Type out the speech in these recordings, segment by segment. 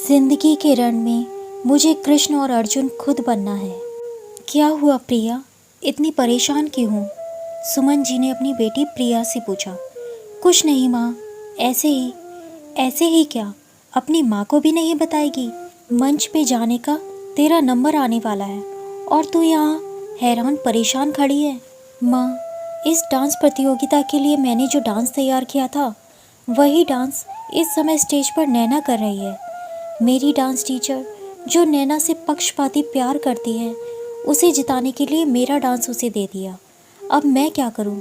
जिंदगी के रण में मुझे कृष्ण और अर्जुन खुद बनना है। क्या हुआ प्रिया, इतनी परेशान क्यों हो? सुमन जी ने अपनी बेटी प्रिया से पूछा। कुछ नहीं माँ, ऐसे ही। ऐसे ही क्या, अपनी माँ को भी नहीं बताएगी? मंच पे जाने का तेरा नंबर आने वाला है और तू यहाँ हैरान परेशान खड़ी है। माँ, इस डांस प्रतियोगिता के लिए मैंने जो डांस तैयार किया था वही डांस इस समय स्टेज पर नैना कर रही है। मेरी डांस टीचर जो नैना से पक्षपाती प्यार करती है, उसे जिताने के लिए मेरा डांस उसे दे दिया। अब मैं क्या करूं?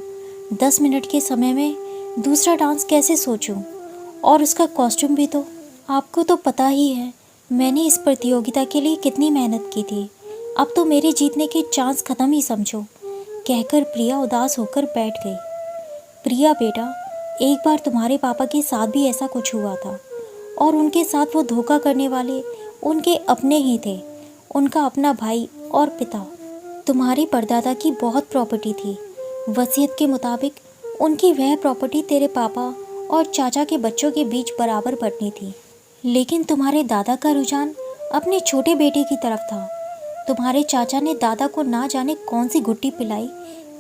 10 मिनट के समय में दूसरा डांस कैसे सोचूं? और उसका कॉस्ट्यूम भी तो आपको तो पता ही है मैंने इस प्रतियोगिता के लिए कितनी मेहनत की थी। अब तो मेरे जीतने के चांस ख़त्म ही समझो, कहकर प्रिया उदास होकर बैठ गई। प्रिया बेटा, एक बार तुम्हारे पापा के साथ भी ऐसा कुछ हुआ था और उनके साथ वो धोखा करने वाले उनके अपने ही थे, उनका अपना भाई और पिता। तुम्हारे परदादा की बहुत प्रॉपर्टी थी। वसीयत के मुताबिक उनकी वह प्रॉपर्टी तेरे पापा और चाचा के बच्चों के बीच बराबर बंटनी थी, लेकिन तुम्हारे दादा का रुझान अपने छोटे बेटे की तरफ था। तुम्हारे चाचा ने दादा को ना जाने कौन सी गुट्टी पिलाई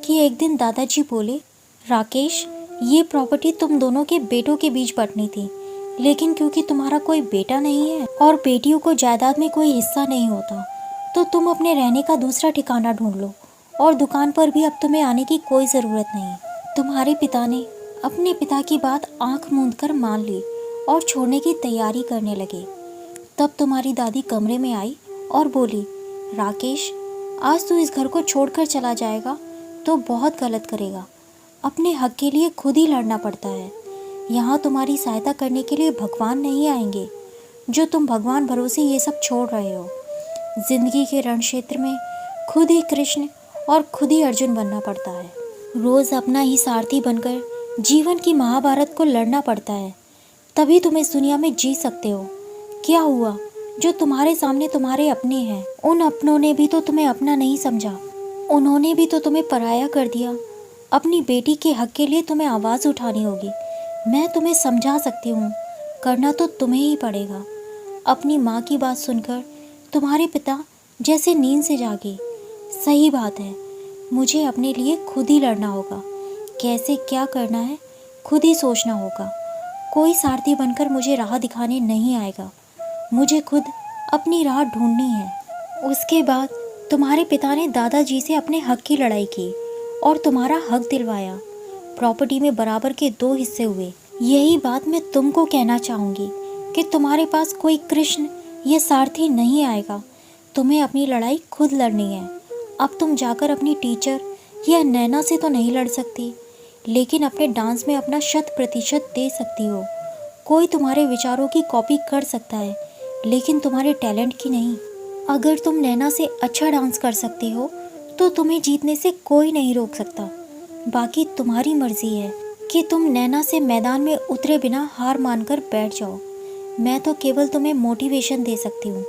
कि एक दिन दादाजी बोले, राकेश, ये प्रॉपर्टी तुम दोनों के बेटों के बीच बंटनी थी, लेकिन क्योंकि तुम्हारा कोई बेटा नहीं है और बेटियों को जायदाद में कोई हिस्सा नहीं होता, तो तुम अपने रहने का दूसरा ठिकाना ढूंढ लो और दुकान पर भी अब तुम्हें आने की कोई ज़रूरत नहीं। तुम्हारे पिता ने अपने पिता की बात आंख मूंद कर मान ली और छोड़ने की तैयारी करने लगे। तब तुम्हारी दादी कमरे में आई और बोली, राकेश, आज तू इस घर को छोड़कर चला जाएगा तो बहुत गलत करेगा। अपने हक के लिए खुद ही लड़ना पड़ता है। यहाँ तुम्हारी सहायता करने के लिए भगवान नहीं आएंगे, जो तुम भगवान भरोसे ये सब छोड़ रहे हो। जिंदगी के रण क्षेत्र में खुद ही कृष्ण और खुद ही अर्जुन बनना पड़ता है। रोज़ अपना ही सारथी बनकर जीवन की महाभारत को लड़ना पड़ता है, तभी तुम इस दुनिया में जी सकते हो। क्या हुआ, जो तुम्हारे सामने तुम्हारे अपने हैं, उन अपनों ने भी तो तुम्हें अपना नहीं समझा। उन्होंने भी तो तुम्हें पराया कर दिया। अपनी बेटी के हक के लिए तुम्हें आवाज़ उठानी होगी। मैं तुम्हें समझा सकती हूँ, करना तो तुम्हें ही पड़ेगा। अपनी माँ की बात सुनकर तुम्हारे पिता जैसे नींद से जागे। सही बात है, मुझे अपने लिए खुद ही लड़ना होगा। कैसे क्या करना है खुद ही सोचना होगा। कोई सारथी बनकर मुझे राह दिखाने नहीं आएगा। मुझे खुद अपनी राह ढूंढनी है। उसके बाद तुम्हारे पिता ने दादाजी से अपने हक की लड़ाई की और तुम्हारा हक दिलवाया। प्रॉपर्टी में बराबर के 2 हिस्से हुए। यही बात मैं तुमको कहना चाहूँगी कि तुम्हारे पास कोई कृष्ण या सारथी नहीं आएगा। तुम्हें अपनी लड़ाई खुद लड़नी है। अब तुम जाकर अपनी टीचर या नैना से तो नहीं लड़ सकती, लेकिन अपने डांस में अपना 100% दे सकती हो। कोई तुम्हारे विचारों की कॉपी कर सकता है, लेकिन तुम्हारे टैलेंट की नहीं। अगर तुम नैना से अच्छा डांस कर सकती हो तो तुम्हें जीतने से कोई नहीं रोक सकता। बाकी तुम्हारी मर्जी है कि तुम नैना से मैदान में उतरे बिना हार मानकर बैठ जाओ। मैं तो केवल तुम्हें मोटिवेशन दे सकती हूँ,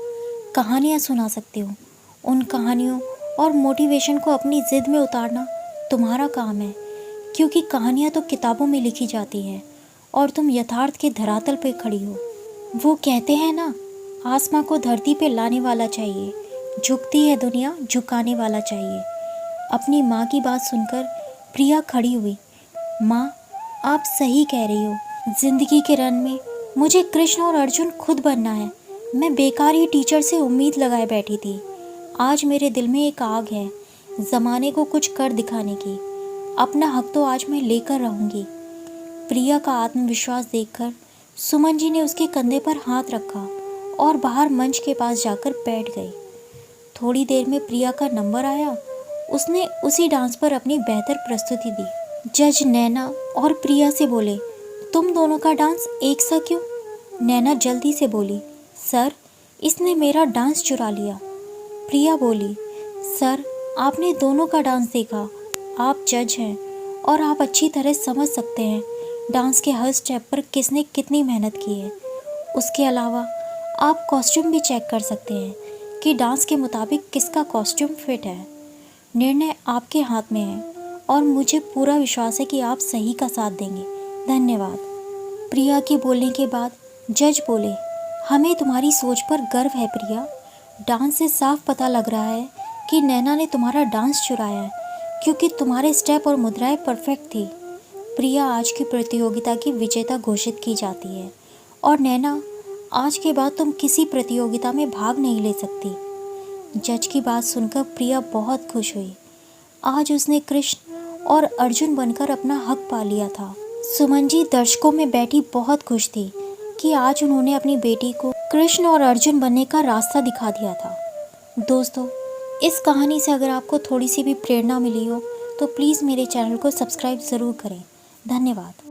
कहानियाँ सुना सकती हूँ। उन कहानियों और मोटिवेशन को अपनी ज़िद में उतारना तुम्हारा काम है, क्योंकि कहानियाँ तो किताबों में लिखी जाती हैं और तुम यथार्थ के धरातल पर खड़ी हो। वो कहते हैं ना, आसमां को धरती पे लाने वाला चाहिए, झुकती है दुनिया झुकाने वाला चाहिए। अपनी माँ की बात सुनकर प्रिया खड़ी हुई। माँ, आप सही कह रही हो। जिंदगी के रन में मुझे कृष्ण और अर्जुन खुद बनना है। मैं बेकार ही टीचर से उम्मीद लगाए बैठी थी। आज मेरे दिल में एक आग है, ज़माने को कुछ कर दिखाने की। अपना हक तो आज मैं लेकर रहूँगी। प्रिया का आत्मविश्वास देखकर सुमन जी ने उसके कंधे पर हाथ रखा और बाहर मंच के पास जाकर बैठ गई। थोड़ी देर में प्रिया का नंबर आया। उसने उसी डांस पर अपनी बेहतर प्रस्तुति दी। जज नैना और प्रिया से बोले, तुम दोनों का डांस एक सा क्यों? नैना जल्दी से बोली, सर, इसने मेरा डांस चुरा लिया। प्रिया बोली, सर, आपने दोनों का डांस देखा। आप जज हैं और आप अच्छी तरह समझ सकते हैं डांस के हर स्टेप पर किसने कितनी मेहनत की है। उसके अलावा आप कॉस्ट्यूम भी चेक कर सकते हैं कि डांस के मुताबिक किसका कॉस्ट्यूम फिट है। निर्णय आपके हाथ में है और मुझे पूरा विश्वास है कि आप सही का साथ देंगे। धन्यवाद। प्रिया के बोलने के बाद जज बोले, हमें तुम्हारी सोच पर गर्व है प्रिया। डांस से साफ पता लग रहा है कि नैना ने तुम्हारा डांस चुराया है, क्योंकि तुम्हारे स्टेप और मुद्राएं परफेक्ट थी। प्रिया आज की प्रतियोगिता की विजेता घोषित की जाती है और नैना, आज के बाद तुम किसी प्रतियोगिता में भाग नहीं ले सकती। जज की बात सुनकर प्रिया बहुत खुश हुई। आज उसने कृष्ण और अर्जुन बनकर अपना हक पा लिया था। सुमन जी दर्शकों में बैठी बहुत खुश थी कि आज उन्होंने अपनी बेटी को कृष्ण और अर्जुन बनने का रास्ता दिखा दिया था। दोस्तों, इस कहानी से अगर आपको थोड़ी सी भी प्रेरणा मिली हो तो प्लीज़ मेरे चैनल को सब्सक्राइब ज़रूर करें। धन्यवाद।